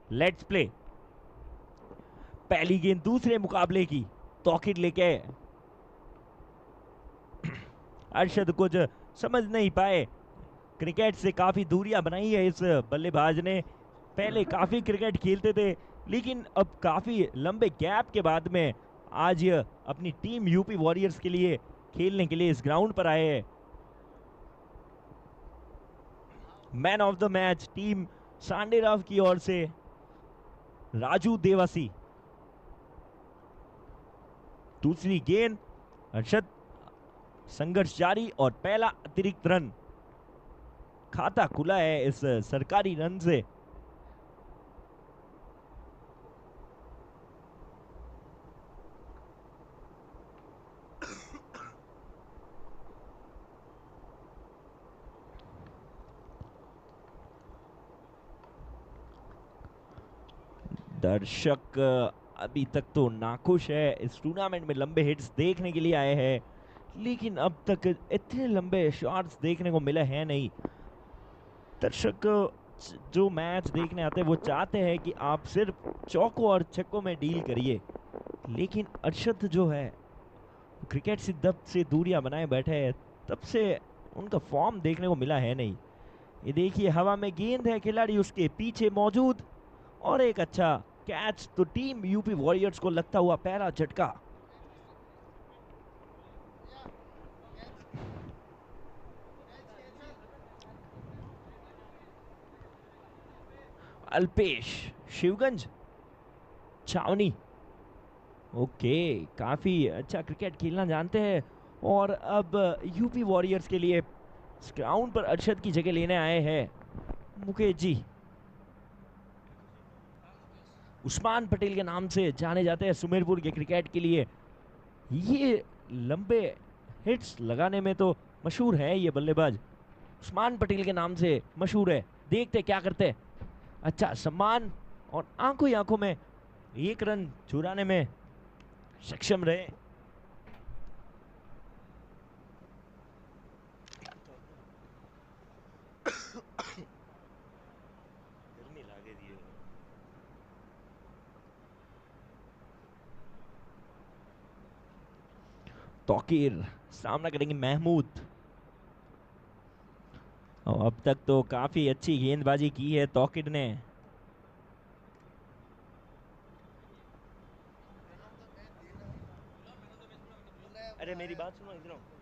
Let's play. पहली गेंद दूसरे मुकाबले की, तौकीर लेके अरशद कुछ समझ नहीं पाए। क्रिकेट से काफी दूरियां बनाई है इस बल्लेबाज ने। पहले काफी क्रिकेट खेलते थे, लेकिन अब काफी लंबे गैप के बाद में आज ये अपनी टीम यूपी वॉरियर्स के लिए खेलने के लिए इस ग्राउंड पर आए हैं। Man of the match team Sanderao की ओर से राजू देवासी। दूसरी गेंद, अरशद, संघर्ष जारी और पहला अतिरिक्त रन। खाता खुला है इस सरकारी रन से। दर्शक अभी तक तो नाखुश है, इस टूर्नामेंट में लंबे हिट्स देखने के लिए आए हैं, लेकिन अब तक इतने लंबे शॉट्स देखने को मिले हैं नहीं। दर्शक जो मैच देखने आते हैं वो चाहते हैं कि आप सिर्फ चौकों और छक्कों में डील करिए, लेकिन अरशद जो है क्रिकेट से जब से दूरियां बनाए बैठे हैं तब से उनका फॉर्म देखने को मिला है नहीं। ये देखिए, हवा में गेंद है, खिलाड़ी उसके पीछे मौजूद, और एक अच्छा कैच। तो टीम यूपी वॉरियर्स को लगता हुआ पहला झटका। अल्पेश, शिवगंज छावनी। ओके, काफी अच्छा क्रिकेट खेलना जानते हैं, और अब यूपी वॉरियर्स के लिए ग्राउंड पर अरशद की जगह लेने आए हैं मुकेश जी। उस्मान पटेल के नाम से जाने जाते हैं सुमेरपुर के क्रिकेट के लिए। ये लंबे हिट्स लगाने में तो मशहूर है ये बल्लेबाज, उस्मान पटेल के नाम से मशहूर है। देखते क्या करते। अच्छा सम्मान, और आंखों ही आंखों में एक रन चुराने में सक्षम रहे। गर्मी लागे दिए। तौकीर, सामना करेंगे महमूद। और अब तक तो काफी अच्छी गेंदबाजी की है तौकीर ने। अरे मेरी बात सुनो, इधर आओ।